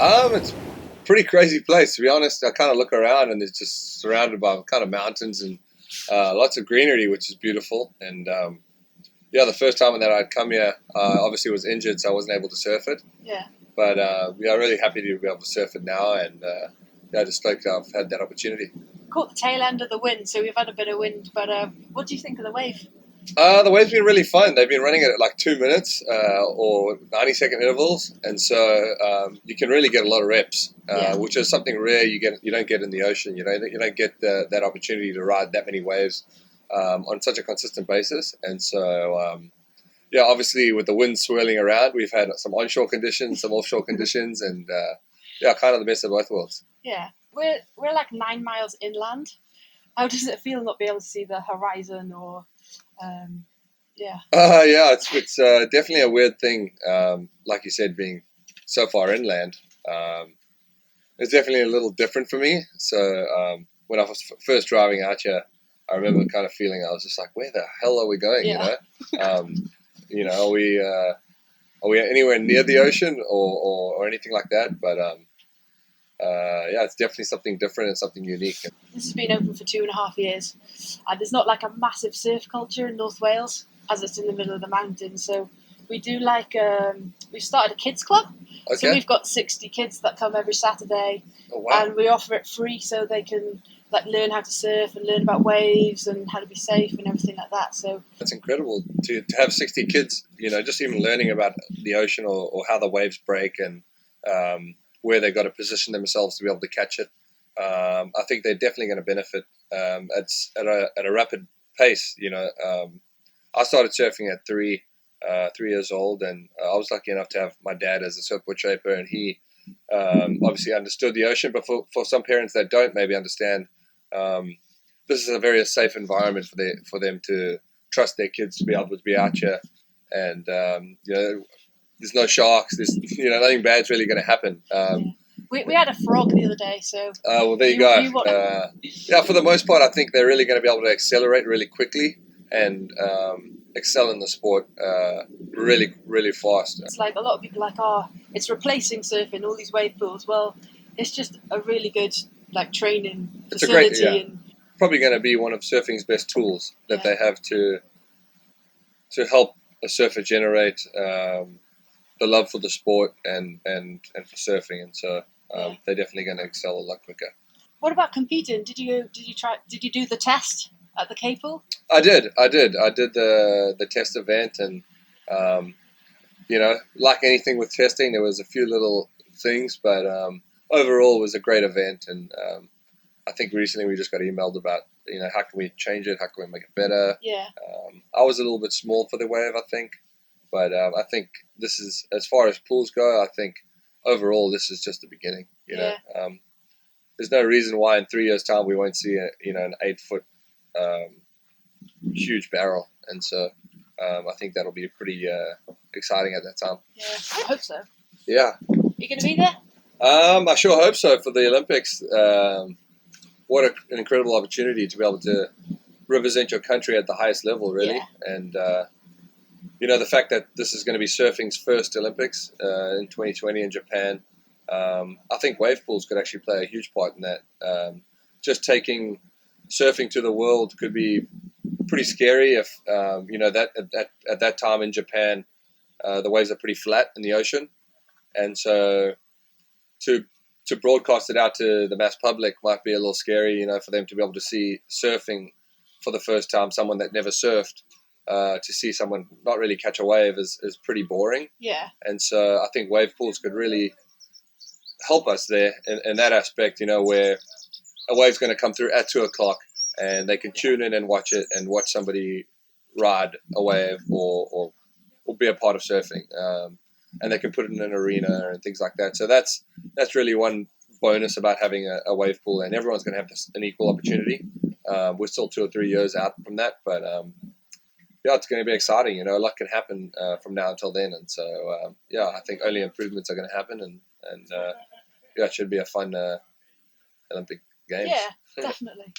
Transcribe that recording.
It's a pretty crazy place, to be honest. I kind of look around and it's just surrounded by kind of mountains and lots of greenery, which is beautiful. And yeah, the first time that I'd come here, obviously was injured, so I wasn't able to surf it. Yeah. But we are really happy to be able to surf it now, and yeah, just like I've had that opportunity. Caught the tail end of the wind, so we've had a bit of wind. But what do you think of the wave? The wave's been really fun. They've been running it at like 2 minutes or 90-second intervals, and so you can really get a lot of reps, which is something rare you don't get in the ocean. You don't get that opportunity to ride that many waves on such a consistent basis. And so yeah, obviously with the wind swirling around, we've had some onshore conditions, some offshore conditions, and yeah, kind of the best of both worlds. Yeah, we're like 9 miles inland. How does it feel not be able to see the horizon or? Yeah. Yeah, it's definitely a weird thing. Like you said, being so far inland, it's definitely a little different for me. So when I was first driving out here, I remember kind of feeling I was just like, "Where the hell are we going?" Yeah. You know, are we anywhere near the ocean or anything like that? But yeah, it's definitely something different and something unique. This has been open for 2.5 years, and there's not like a massive surf culture in North Wales, as it's in the middle of the mountains. So we do like we've started a kids club. Okay. So we've got 60 kids that come every Saturday, Oh, wow. and we offer it free so they can like learn how to surf and learn about waves and how to be safe and everything like that. So that's incredible to have 60 kids, just even learning about the ocean or how the waves break and where they've got to position themselves to be able to catch it. I think they're definitely going to benefit. It's at a rapid pace. I started surfing at 3 years old, and I was lucky enough to have my dad as a surfboard shaper, and he obviously understood the ocean. But for some parents that don't maybe understand, this is a very safe environment for them to trust their kids to be able to be out here, and there's no sharks. There's nothing bad's really going to happen. we had a frog the other day, so well, there you go. Yeah, for the most part, I think they're really going to be able to accelerate really quickly and excel in the sport really, really fast. It's like a lot of people are like, oh, it's replacing surfing, all these wave pools. Well, it's just a really good like training facility. And probably going to be one of surfing's best tools that they have to help a surfer generate the love for the sport and for surfing, and so they're definitely going to excel a lot quicker. What about competing? Did you do the test at the Cape Pool? I did the test event, and like anything with testing, there was a few little things, but overall it was a great event. And I think recently we just got emailed about how can we change it, how can we make it better. Yeah. I was a little bit small for the wave, I think, but I think this is, as far as pools go, I think overall this is just the beginning. There's no reason why in 3 years' time we won't see an 8-foot huge barrel, and so I think that'll be pretty exciting at that time. Yeah, I hope so. Yeah. You going to be there? I sure hope so for the Olympics. What an incredible opportunity to be able to represent your country at the highest level, really. Yeah. And the fact that this is going to be surfing's first Olympics in 2020 in Japan. I think Wavepools could actually play a huge part in that. Just taking surfing to the world could be pretty scary if that at that time in Japan the waves are pretty flat in the ocean, and so to broadcast it out to the mass public might be a little scary, for them to be able to see surfing for the first time, someone that never surfed, to see someone not really catch a wave is pretty boring. Yeah. And so I think Wavepools could really help us there in that aspect, where a wave's going to come through at 2 o'clock and they can tune in and watch it and watch somebody ride a wave or be a part of surfing. And they can put it in an arena and things like that. So that's really one bonus about having a wave pool, and everyone's going to have an equal opportunity. We're still 2 or 3 years out from that, but yeah, it's going to be exciting. A lot can happen from now until then, and so I think only improvements are going to happen, and it should be a fun Olympic Games. Yeah, definitely.